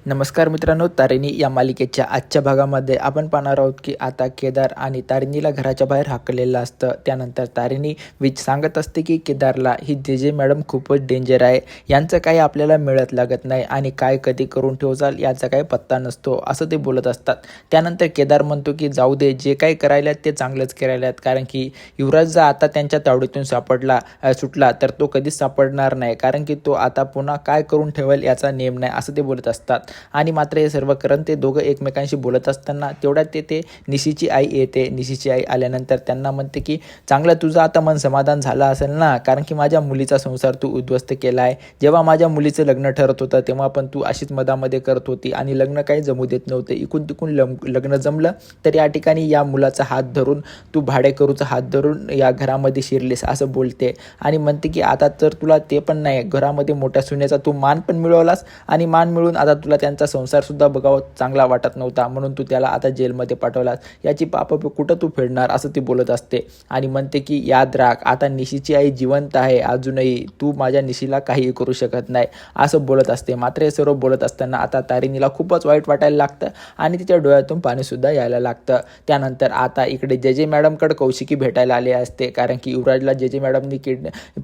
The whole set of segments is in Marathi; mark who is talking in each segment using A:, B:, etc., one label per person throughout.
A: नमस्कार मित्रांनो, तारिणी या मालिकेच्या आजच्या भागामध्ये आपण पाहणार आहोत की आता केदार आणि तारिणीला घराच्या बाहेर हाकललेलं असतं. त्यानंतर तारिणी सांगत असते की केदारला ही जे मॅडम खूपच डेंजर आहे, यांचं काही आपल्याला मिळत लागत नाही आणि काय कधी करून ठेवचाल याचा काही पत्ता नसतो, असं ते बोलत असतात. त्यानंतर केदार म्हणतो की जाऊ दे, जे काही करायला ते चांगलंच करायला आहेत, कारण की युवराज जर आता त्यांच्या तावडीतून सुटला तर तो कधीच सापडणार नाही, कारण की तो आता पुन्हा काय करून ठेवेल याचा नेम नाही, असं ते बोलत असतात. आणि मात्र हे सर्व करून ते दोघं एकमेकांशी बोलत असताना तेवढ्यात ते निशीची आई येते. निशीची आई आल्यानंतर त्यांना म्हणते की चांगलं तुझं आता मन समाधान झालं असेल ना, कारण की माझ्या मुलीचा संसार तू उद्ध्वस्त केला आहे. जेव्हा माझ्या मुलीचं लग्न ठरत होतं तेव्हा पण तू अशीच मधामध्ये करत होती आणि लग्न काही जमू देत नव्हते. इकून तिकून लग्न जमलं तर या ठिकाणी या मुलाचा हात धरून तू भाडेकरूचा हात धरून या घरामध्ये शिरलीस, असं बोलते. आणि म्हणते की आता तर तुला ते पण नाही, घरामध्ये मोठ्या सुनेचा तू मान पण मिळवलास आणि मान मिळून आता तुला त्यांचा संसारसुद्धा बघावं चांगला वाटत नव्हता, म्हणून तू त्याला आता जेलमध्ये पाठवलास. याची पापं कुठं तू फेडणार, असं ती बोलत असते. आणि म्हणते की याद राख, आता निशीची आई जिवंत आहे अजूनही, तू माझ्या निशीला काहीही करू शकत नाही, असं बोलत असते. मात्र हे सर्व बोलत असताना आता तारिणीला खूपच वाईट वाटायला लागतं आणि तिच्या डोळ्यातून पाणीसुद्धा यायला लागतं. त्यानंतर आता इकडे जे मॅडमकडे कौशिकी भेटायला आली असते, कारण की युवराजला जे मॅडमनी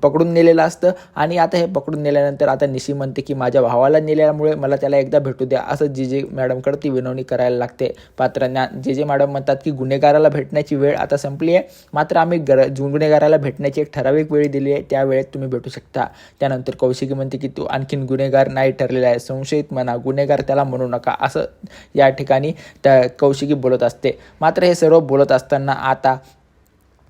A: पकडून नेलेलं असतं. आणि आता हे पकडून नेल्यानंतर आता निशी म्हणते की माझ्या भावाला नेल्यामुळे मला त्याला एकदा भेटू द्या, असं जे मॅडमकडे ती विनवणी करायला लागते. पात्रांना जे मॅडम म्हणतात की गुन्हेगाराला भेटण्याची वेळ आता संपली आहे, मात्र आम्ही गुन्हेगाराला भेटण्याची एक ठराविक वेळ दिली आहे, त्या वेळेत तुम्ही भेटू शकता. त्यानंतर कौशिकी म्हणते की तू आणखीन गुन्हेगार नाही ठरलेला आहे, संशयित म्हणा, गुन्हेगार त्याला म्हणू नका, असं या ठिकाणी त्या कौशिकी बोलत असते. मात्र हे सर्व बोलत असताना आता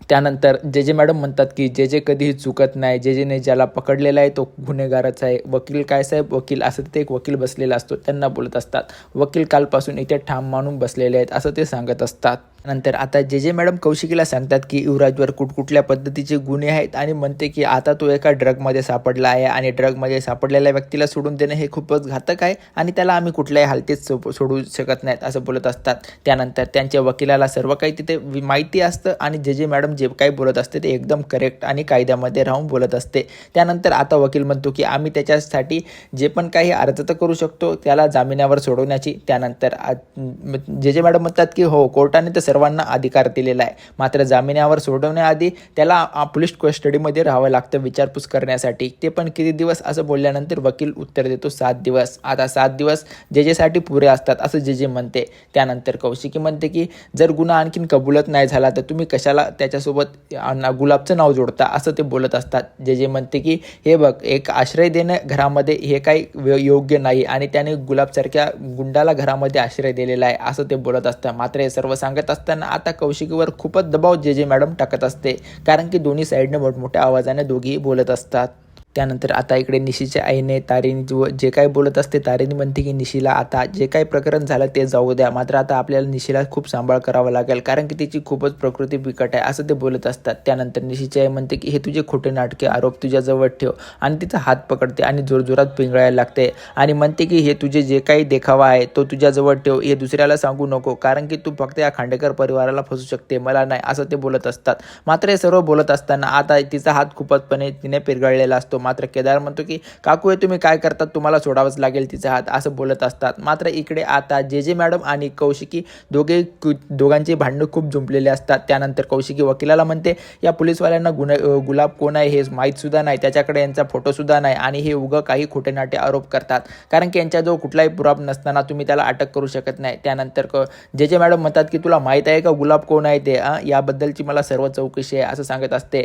A: त्यानंतर जे मॅडम म्हणतात की जे कधीही चुकत नाही, जेने ज्याला पकडलेला आहे तो गुन्हेगारच आहे. वकील काय साहेब, वकील, असं ते एक वकील बसलेला असतो, त्यांना बोलत असतात. वकील कालपासून इथे ठाम मानून बसलेले आहेत, असं ते सांगत असतात. नंतर आता जे मॅडम कौशिकीला सांगतात की युवराजवर कुठकुठल्या पद्धतीचे गुन्हे आहेत आणि म्हणते की आता तो एका ड्रगमध्ये सापडला आहे आणि ड्रगमध्ये सापडलेल्या व्यक्तीला सोडून देणं हे खूपच घातक आहे आणि त्याला आम्ही कुठल्याही हालतीत सोडू शकत नाहीत, असं बोलत असतात. त्यानंतर त्यांच्या वकिलाला सर्व काही तिथे माहिती असतं आणि जे मॅडम जे काही बोलत असते ते एकदम करेक्ट आणि कायद्यामध्ये राहून बोलत असते. त्यानंतर आता वकील म्हणतो की आम्ही त्याच्यासाठी जे पण काही अर्ज तर करू शकतो त्याला जामिनावर सोडवण्याची. त्यानंतर जे मॅडम म्हणतात की हो, कोर्टाने तर सर्वांना अधिकार दिलेला आहे, मात्र जामिनावर सोडवण्याआधी त्याला पोलीस कस्टडीमध्ये राहावं लागतं विचारपूस करण्यासाठी. ते पण किती दिवस, असं बोलल्यानंतर वकील उत्तर देतो 7 दिवस. आता 7 दिवस साठी पुरे असतात, असं जे म्हणते. त्यानंतर कौशिकी म्हणते की जर गुन्हा आणखीन कबूलत नाही झाला तर तुम्ही कशाला त्याच्यासोबत गुलाबचं नाव जोडता, असं ते बोलत असतात. जे म्हणते की हे बघ, एक आश्रय देणं घरामध्ये हे काही योग्य नाही आणि त्याने गुलाबसारख्या गुंडाला घरामध्ये आश्रय दिलेला आहे, असं ते बोलत असतं. मात्र हे सर्व सांगत असताना आता कौशिकीवर खूपच दबाव जे मॅडम टाकत असते, कारण की दोन्ही साईडने मोठमोठ्या आवाजाने दोघेही बोलत असतात. त्यानंतर आता इकडे निशीच्या आईने तारिणी जे काही बोलत असते, तारिणी म्हणते की निशीला आता जे काही प्रकरण झालं ते जाऊ द्या, मात्र आता आपल्याला निशीला खूप सांभाळ करावा लागेल, कारण की तिची खूपच प्रकृती बिकट आहे, असं ते बोलत असतात. त्यानंतर निशीची आई म्हणते की हे तुझे खोटे नाटके आरोप तुझ्याजवळ ठेव आणि तिचा हात पकडते आणि जोरजोरात पिंगळायला लागते आणि म्हणते की हे तुझे जे काही देखावा आहे तो तुझ्याजवळ ठेव, हे दुसऱ्याला सांगू नको, कारण की तू फक्त या खांडेकर परिवाराला फसू शकते, मला नाही, असं ते बोलत असतात. मात्र हे सर्व बोलत असताना आता तिचा हात खूपचपणे तिने पिरगळलेला असतो. मात्र केदार म्हणतो की काकू, हे तुम्ही काय करतात, तुम्हाला सोडावंच लागेल तिचा हात, असं बोलत असतात. मात्र इकडे आता जे मॅडम आणि कौशिकी दोघांचे भांडणं खूप जुंपलेले असतात. त्यानंतर कौशिकी वकिलाला म्हणते या पोलीसवाल्यांना गुलाब कोण आहे हे माहीत सुद्धा नाही, त्याच्याकडे यांचा फोटो सुद्धा नाही आणि हे उगं काही खोटे नाटे आरोप करतात, कारण की यांच्याजवळ कुठलाही पुरावा नसताना तुम्ही त्याला अटक करू शकत नाही. त्यानंतर जे मॅडम म्हणतात की तुला माहीत आहे का गुलाब कोण आहे ते, याबद्दलची मला सर्व चौकशी आहे, असं सांगत असते.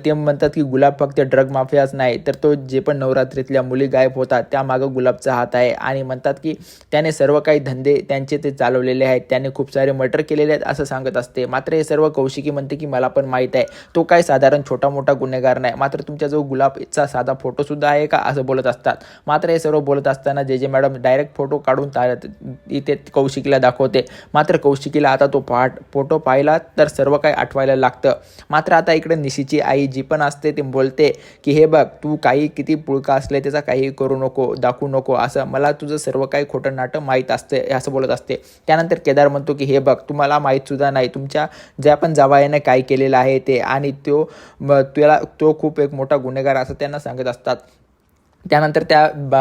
A: ते म्हणतात की गुलाब फक्त ड्रग माफियाच नाही, तर तो जे पण नवरात्रीतल्या मुली गायब होतात त्यामागं गुलाबचा हात आहे आणि म्हणतात की त्याने सर्व काही धंदे त्यांचे ते चालवलेले आहेत, त्याने खूप सारे मर्डर केलेले आहेत, असं सांगत असते. मात्र हे सर्व कौशिकी म्हणते की मला पण माहीत आहे, तो काही साधारण छोटा मोठा गुन्हेगार नाही, मात्र तुमच्याजवळ गुलाबचा साधा फोटोसुद्धा आहे का, असं बोलत असतात. मात्र हे सर्व बोलत असताना जे मॅडम डायरेक्ट फोटो काढून इथे कौशिकीला दाखवते. मात्र कौशिकीला आता तो फोटो पाहिला तर सर्व काही आठवायला लागतं. मात्र आता इकडे निशीची आई जी पण असते ती बोलते की हे बघ, तू काही किती पुळका असले त्याचा काही करू नको, दाखवू नको, असं मला तुझं सर्व काही खोटं नाटं माहीत असते, असं बोलत असते. त्यानंतर केदार म्हणतो की हे बघ, तुम्हाला माहीत सुद्धा नाही तुमच्या ज्या पण जावयाने काय केलेलं आहे ते, आणि तो खूप एक मोठा गुन्हेगार, असं त्यांना सांगत असतात. त्यानंतर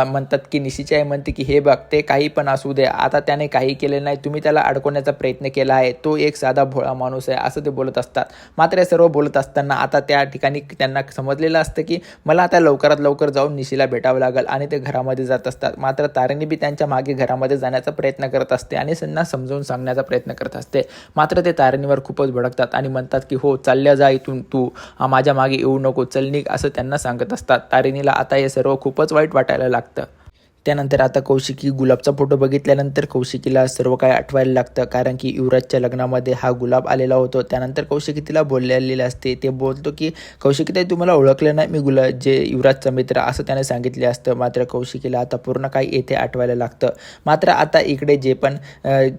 A: म्हणतात की निशीची आई म्हणते की हे बघ, ते काही पण असू दे, आता त्याने काही केलेलं नाही, तुम्ही त्याला अडकवण्याचा प्रयत्न केला आहे, तो एक साधा भोळा माणूस आहे, असं ते बोलत असतात. मात्र हे सर्व बोलत असताना आता त्या ठिकाणी त्यांना समजलेलं असतं की मला आता लवकरात लवकर जाऊन निशीला भेटावं लागेल आणि ते घरामध्ये जात असतात. मात्र तारिणी बी त्यांच्या मागे घरामध्ये जाण्याचा प्रयत्न करत असते आणि त्यांना समजावून सांगण्याचा प्रयत्न करत असते. मात्र ते तारिणीवर खूपच भडकतात आणि म्हणतात की हो, चालल्या जा इथून, तू माझ्या मागे येऊ नको, चल निघ, असं त्यांना सांगत असतात. तारिणीला आता हे सर्व खूपच वाईट वाटायला लागतं. त्यानंतर आता कौशिकी गुलाबचा फोटो बघितल्यानंतर कौशिकीला सर्व काही आठवायला लागतं, कारण की युवराजच्या लग्नामध्ये हा गुलाब आलेला होतो. त्यानंतर कौशिकी तिला बोललेली असते. ते बोलतो की कौशिकी ताई, तुम्हाला ओळखलं नाही मी, जे युवराजचा मित्र, असं त्याने सांगितले असतं. मात्र कौशिकीला आता पूर्ण काही येथे आठवायला लागतं. मात्र आता इकडे जे पण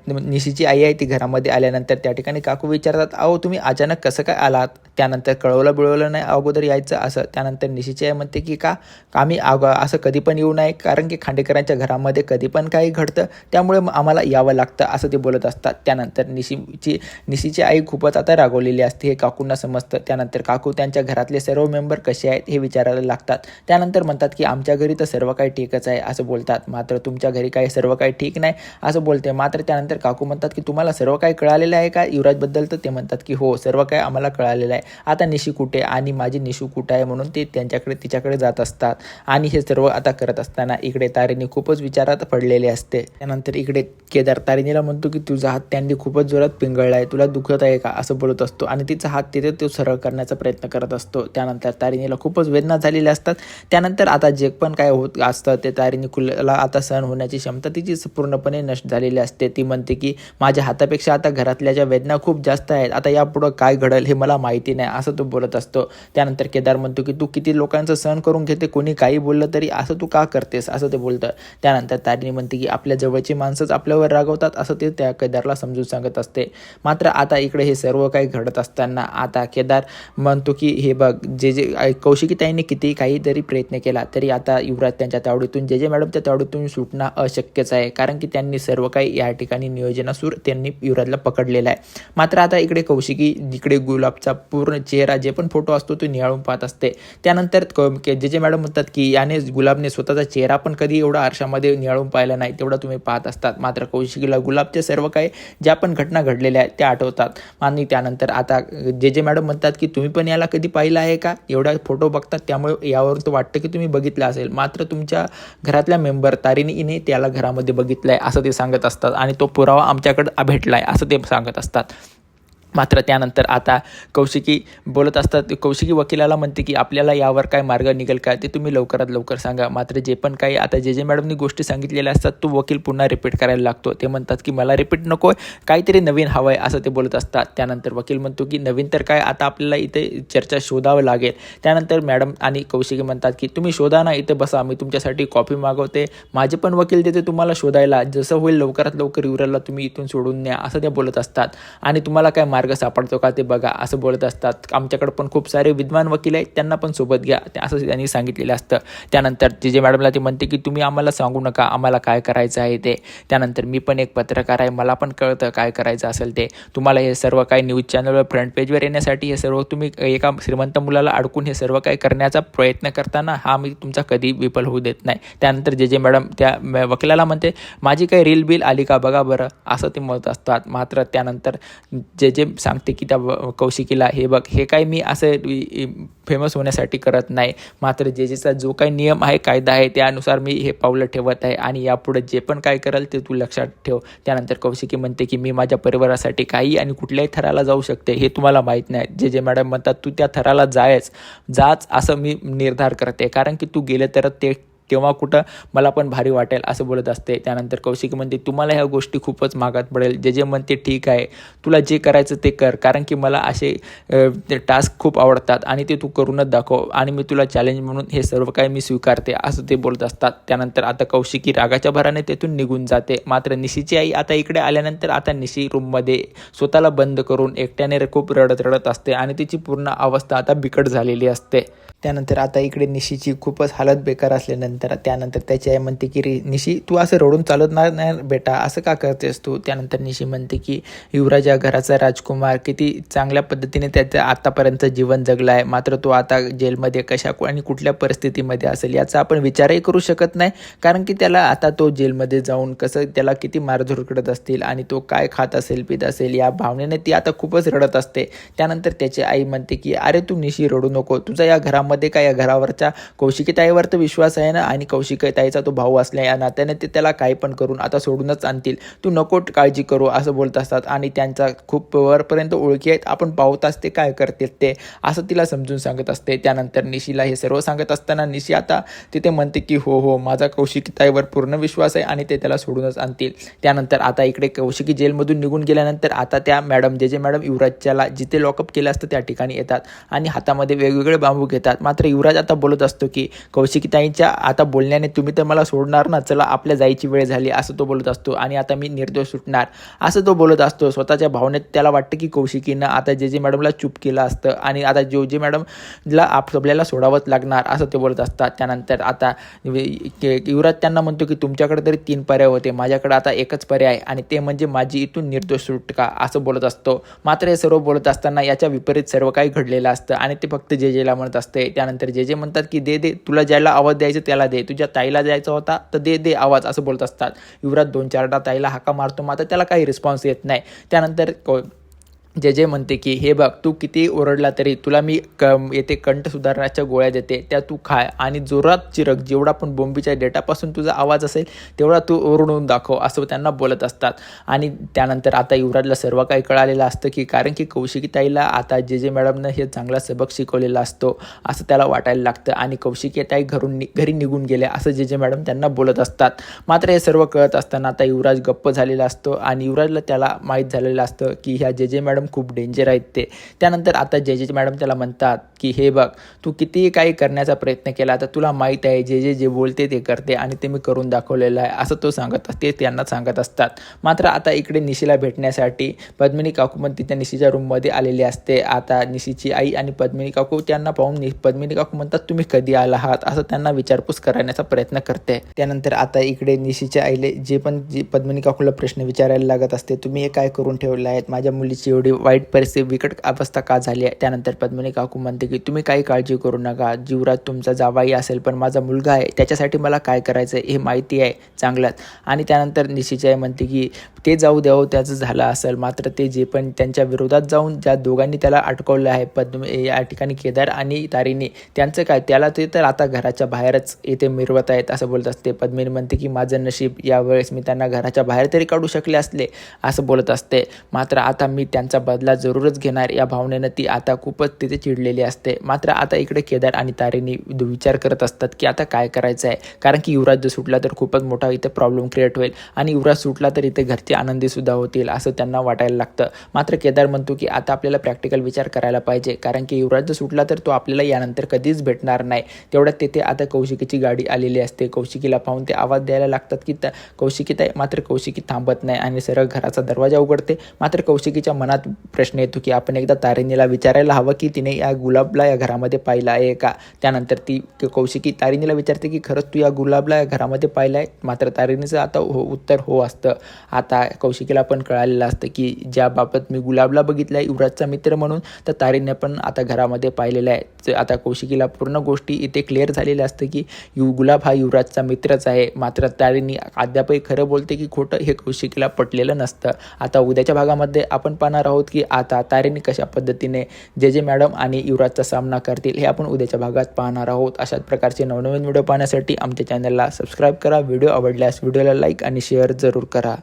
A: निशीची आई आहे ती घरामध्ये आल्यानंतर त्या ठिकाणी काकू विचारतात, अहो तुम्ही अचानक कसं काय आलात? त्यानंतर कळवलं नाही अगोदर यायचं असं. त्यानंतर निशीची आई म्हणते की का आम्ही असं कधी पण येऊ नये, कारण की खांडेकरांच्या घरामध्ये कधी पण काही घडतं, त्यामुळे आम्हाला यावं लागतं, असं ते बोलत असतात. त्यानंतर निशीची आई खूपच आता रागवलेली असते, हे काकूंना समजतं. त्यानंतर काकू त्यांच्या घरातले सर्व मेंबर कसे आहेत हे विचारायला लागतात. त्यानंतर म्हणतात की आमच्या घरी तर सर्व काही ठीकच आहे, असं बोलतात. मात्र तुमच्या घरी काही सर्व काही ठीक नाही, असं बोलते. मात्र त्यानंतर काकू म्हणतात की तुम्हाला सर्व काही कळालेलं आहे का युवराजबद्दल? तर ते म्हणतात की हो, सर्व काही आम्हाला कळालेलं आहे. आता निशी कुठे आणि माझी निशू कुठे आहे, म्हणून ते तिच्याकडे जात असतात. आणि हे सर्व आता करत असताना इकडे तारिणी खूपच विचारात पडलेली असते. त्यानंतर इकडे केदार तारिणीला म्हणतो की तुझा हात त्यांनी खूपच जोरात पिंगळला आहे, तुला दुखत आहे का, असं बोलत असतो. आणि तिचा हात तिथे तो सरळ करण्याचा प्रयत्न करत असतो. त्यानंतर तारिणीला खूपच वेदना झालेल्या असतात. त्यानंतर आता जे पण काय होत असतं ते तारिणीला आता सहन होण्याची क्षमता तिची पूर्णपणे नष्ट झालेली असते. ती म्हणते की माझ्या हातापेक्षा आता घरातल्या ज्या वेदना खूप जास्त आहेत, आता यापुढं काय घडेल हे मला माहिती नाही, असं तो बोलत असतो. त्यानंतर केदार म्हणतो की तू किती लोकांचं सहन करून घेते, कोणी काही बोललं तरी असं तू का करतेस, असं ते बोलतं. त्यानंतर तारिणी म्हणते की आपल्या जवळची माणसंच आपल्यावर रागवतात, असं ते त्या केदारला समजून सांगत असते. मात्र आता इकडे हे सर्व काही घडत असताना आता केदार म्हणतो की हे बघ, जे कौशिकी ताईंनी किती काहीतरी प्रयत्न केला तरी आता युवराज त्यांच्या तावडीतून, जे मॅडमच्या तावडीतून सुटणं अशक्यच आहे, कारण की त्यांनी सर्व काही या ठिकाणी नियोजनासूर त्यांनी युवराजला पकडलेला आहे. मात्र आता इकडे कौशिकी जिकडे गुलाबचा पूर्ण चेहरा, जे पण फोटो असतो तो निहाळून पाहत असते. त्यानंतर जे मॅडम म्हणतात की याने गुलाबने स्वतःचा चेहरा पण कधी एवढा आरशामध्ये निहाळून पाहिला नाही, तेवढा तुम्ही पाहत असतात. मात्र कौशिकीला गुलाबचे सर्व काही ज्या पण घटना घडलेल्या आहेत त्या आठवतात. आणि त्यानंतर आता जे मॅडम म्हणतात की तुम्ही पण याला कधी पाहिलं आहे का, एवढा फोटो बघतात त्यामुळे यावरून तो वाटतं की तुम्ही बघितलं असेल. मात्र तुमच्या घरातल्या मेंबर तारिणीने त्याला घरामध्ये बघितलंय, असं ते सांगत असतात. आणि तो पुरावा आमच्याकडे भेटलाय, असं ते सांगत असतात. मात्र त्यानंतर आता कौशिकी बोलत असतात. कौशिकी वकिलाला म्हणते की आपल्याला यावर काय मार्ग निघेल का, ते तुम्ही लवकरात लवकर सांगा. मात्र जे पण काही आता जे मॅडमनी गोष्टी सांगितलेल्या असतात तो वकील पुन्हा रिपीट करायला लागतो. ते म्हणतात की मला रिपीट नको, काहीतरी नवीन हवं आहे, असं ते बोलत असतात. त्यानंतर वकील म्हणतो की नवीन तर काय, आता आपल्याला इथे चर्चा शोधावं लागेल. त्यानंतर मॅडम आणि कौशिकी म्हणतात की तुम्ही शोधा ना, इथे बसा, मी तुमच्यासाठी कॉफी मागवते, माझे पण वकील देते तुम्हाला शोधायला, जसं होईल लवकरात लवकर युवराजला तुम्ही इथून सोडून न्या, असं ते बोलत असतात. आणि तुम्हाला काय मार्ग सापडतो का ते बघा, असं बोलत असतात. आमच्याकडे पण खूप सारे विद्वान वकील आहेत, त्यांना पण सोबत घ्या, असं त्यांनी सांगितलेलं असतं. त्यानंतर जे मॅडमला ते म्हणते की तुम्ही आम्हाला सांगू नका आम्हाला काय करायचं आहे ते. त्यानंतर मी पण एक पत्रकार आहे, मला पण कळतं काय करायचं असेल ते. तुम्हाला हे सर्व काही न्यूज चॅनलवर फ्रंट पेजवर येण्यासाठी हे सर्व तुम्ही एका श्रीमंत मुलाला अडकून हे सर्व काही करण्याचा प्रयत्न करताना हा मी तुमचा कधी विफल होऊ देत नाही. त्यानंतर जे मॅडम त्या वकिलाला म्हणते माझी काही रील बिल आली का बघा बरं, असं ते म्हणत असतात. मात्र त्यानंतर जे सांगते की त्या कौशिकीला हे बघ, हे काय मी असं फेमस होण्यासाठी करत नाही, मात्र जेचा जो काही नियम आहे, कायदा आहे, त्यानुसार मी हे पावलं ठेवत आहे आणि यापुढे जे पण काय करेल ते तू लक्षात ठेव. त्यानंतर कौशिकी म्हणते की मी माझ्या परिवारासाठी काही आणि कुठल्याही थराला जाऊ शकते, हे तुम्हाला माहीत नाही. जे मॅडम म्हणतात तू त्या थराला जाच असं मी निर्धार करते, कारण की तू गेले तर तेव्हा कुठं मला पण भारी वाटेल, असं बोलत असते. त्यानंतर कौशिकी म्हणते तुम्हाला ह्या गोष्टी खूपच मागात पडेल. जे म्हणते ठीक आहे, तुला जे करायचं ते कर, कारण की मला असे ते टास्क खूप आवडतात आणि ते तू करूनच दाखव आणि मी तुला चॅलेंज म्हणून हे सर्व काही मी स्वीकारते, असं ते बोलत असतात. त्यानंतर आता कौशिकी रागाच्या भराने तेथून निघून जाते. मात्र निशीची आई आता इकडे आल्यानंतर आता निशी रूममध्ये स्वतःला बंद करून एकट्याने खूप रडत असते आणि तिची पूर्ण अवस्था आता बिकट झालेली असते. त्यानंतर आता इकडे निशीची खूपच हालत बेकार असल्यानंतर त्यानंतर त्याची आई म्हणते की निशी तू असं रडून चालणार नाही बेटा, असं का करतेस तू. त्यानंतर निशी म्हणते की युवराज या घराचा राजकुमार किती चांगल्या पद्धतीने त्याचं आतापर्यंत जीवन जगलं आहे, मात्र तो आता जेलमध्ये कशा आणि कुठल्या परिस्थितीमध्ये असेल याचा आपण विचारही करू शकत नाही, कारण की त्याला आता तो जेलमध्ये जाऊन कसं त्याला किती मारझोड करत असतील आणि तो काय खात असेल पित असेल या भावनेने ती आता खूपच रडत असते. त्यानंतर त्याची आई म्हणते की अरे तू निशी रडू नको, तुझा या घरामध्ये काय या घरावरच्या कौशिकीताईवर तर विश्वास आहे ना, आणि कौशिकीताईचा तो भाऊ असल्या या नात्याने ते त्याला काही पण करून आता सोडूनच आणतील, तू नको काळजी करू असं बोलत असतात. आणि त्यांचा खूप वरपर्यंत ओळखी आहेत, आपण पाहताच ते काय करतील ते असं तिला समजून सांगत असते. त्यानंतर निशीला हे सर्व सांगत असताना निशी आता तिथे म्हणते की हो माझा कौशिकीताईवर पूर्ण विश्वास आहे आणि ते त्याला सोडूनच आणतील. त्यानंतर आता इकडे कौशिकी जेलमधून निघून गेल्यानंतर आता त्या मॅडम जे मॅडम युवराजच्याला जिथे लॉकअप केलं असतं त्या ठिकाणी येतात आणि हातामध्ये वेगवेगळे बांबू घेतात. मात्र युवराज आता बोलत असतो की कौशिकीताईंच्या आता बोलण्याने तुम्ही तर मला सोडणार ना, चला आपल्या जायची वेळ झाली असं तो बोलत असतो आणि आता मी निर्दोष सुटणार असं तो बोलत असतो. स्वतःच्या भावनेत त्याला वाटतं की कौशिकीनं आता जे मॅडमला चूप केलं असतं आणि आता जे मॅडमला आपल्याला सोडावंच लागणार असं ते बोलत असतात. त्यानंतर आता युवराज त्यांना म्हणतो की तुमच्याकडे तरी 3 पर्याय होते, माझ्याकडे आता एकच पर्याय आहे आणि ते म्हणजे माझी इथून निर्दोष सुटका असं बोलत असतो. मात्र हे सर्व बोलत असताना याच्या विपरीत सर्व काही घडलेलं असतं आणि ते फक्त जेला म्हणत असते. त्यानंतर जे म्हणतात की दे तुला ज्याला आवाज द्यायचा त्याला दे, तुझ्या ताईला द्यायचा होता तर दे आवाज असं बोलत असतात. युवराज 2-4दा ताईला हाका मारतो, मात्र त्याला काही रिस्पॉन्स येत नाही. त्यानंतर जे म्हणते की हे बघ तू किती ओरडला तरी तुला मी येथे कंठ सुधारण्याच्या गोळ्या देते, त्या तू खाय आणि जोरात चिरक, जेवढा पण बोंबीच्या डेटापासून तुझा आवाज असेल तेवढा तू ओरडून दाखव असं त्यांना बोलत असतात. आणि त्यानंतर आता युवराजला सर्व काही कळालेलं असतं की कारण की कौशिकीताईला आता जे मॅडमनं हे चांगला सबक शिकवलेला असतो असं त्याला वाटायला लागतं आणि कौशिकीताई घरी निघून गेले असं जे मॅडम त्यांना बोलत असतात. मात्र हे सर्व कळत असताना आता युवराज गप्प झालेला असतो आणि युवराजला त्याला माहीत झालेलं असतं की ह्या जे मॅडम खूप डेंजर आहेत ते. त्यानंतर आता जे मॅडम त्याला म्हणतात की हे बघ तू कितीही काही करण्याचा प्रयत्न केला तर तुला माहीत आहे जे बोलते ते करते आणि ते मी करून दाखवलेलं आहे असं तो त्यांना सांगत असतात. मात्र आता इकडे निशीला भेटण्यासाठी पद्मिनी काकू पण तिथे निशीच्या रूममध्ये आलेली असते. आता निशीची आई आणि पद्मिनी काकू त्यांना पाहून पद्मिनी काकू म्हणतात तुम्ही कधी आला आहात असं त्यांना विचारपूस करण्याचा प्रयत्न करते. त्यानंतर आता इकडे निशीच्या आईले जे पद्मिनी काकूला प्रश्न विचारायला लागत असते, तुम्ही हे काय करून ठेवले आहेत, माझ्या मुलीची एवढी वाईट परिस्थिती बिकट अवस्था का झाली आहे. त्यानंतर पद्मिनी काकू म्हणते की तुम्ही काही काळजी करू नका, युवराज तुमचा जावाई असेल पण माझा मुलगा आहे, त्याच्यासाठी मला काय करायचं हे माहिती आहे चांगलंच. आणि त्यानंतर निशीची आई म्हणते की ते जाऊ द्यावं त्याचं झालं असेल, मात्र ते जे पण त्यांच्या विरोधात जाऊन ज्या दोघांनी त्याला अटकवलं आहे या ठिकाणी केदार आणि तारिणी, त्यांचं काय, त्याला ते तर आता घराच्या बाहेरच इथे मिरवत आहेत असं बोलत असते. पद्मिनी म्हणते की माझं नशीब यावेळेस मी त्यांना घराच्या बाहेर तरी काढू शकले असले असं बोलत असते. मात्र आता मी त्यांचा बदला जरूरच घेणार या भावनेनं ती आता खूपच तिथे चिडलेली असते. मात्र आता इकडे केदार आणि तारिणी विचार करत असतात की आता काय करायचं आहे, कारण की युवराज जर सुटला तर खूपच मोठा इथे प्रॉब्लेम क्रिएट होईल आणि युवराज सुटला तर इथे घरचे आनंदी सुद्धा होतील असं त्यांना वाटायला लागतं. मात्र केदार म्हणतो की आता आपल्याला प्रॅक्टिकल विचार करायला पाहिजे, कारण की युवराज जर सुटला तर तो आपल्याला यानंतर कधीच भेटणार नाही. तेवढ्यात तिथे आता कौशिकीची गाडी आलेली असते. कौशिकीला पाहून ते आवाज द्यायला लागतात की कौशिकीताई, मात्र कौशिकी थांबत नाही आणि सरळ घराचा दरवाजा उघडते. मात्र कौशिकीच्या मनात प्रश्न येतो की आपण एकदा तारिणीला विचारायला हवं की तिने या गुलाबला या घरामध्ये पाहिलं आहे का. त्यानंतर ती कौशिकी तारिणीला विचारते की खरंच तू या गुलाबला या घरामध्ये पाहिलं आहे. मात्र तारिणीचं आता उत्तर हो असतं. आता कौशिकीला पण कळालेलं असतं की ज्या बाबत मी गुलाबला बघितलं आहे युवराजचा मित्र म्हणून, तर तारिणीने पण आता घरामध्ये पाहिलेलं आहे. आता कौशिकीला पूर्ण गोष्टी इथे क्लिअर झालेल्या असतं की गुलाब हा युवराजचा मित्रच आहे. मात्र तारिणी अद्यापही खरं बोलते की खोटं हे कौशिकीला पटलेलं नसतं. आता उद्याच्या भागामध्ये आपण पाहणार आहोत की आता तारिणी कशा पद्धतीने जे मॅडम आणि युवराजचा सामना करतील हे आपण उद्याच्या भागात पाहणार आहोत. अशाच प्रकारचे नवनवीन व्हिडिओ पाहण्यासाठी आमच्या चॅनलला सबस्क्राईब करा. व्हिडिओ आवडल्यास व्हिडिओला लाईक आणि शेअर जरूर करा.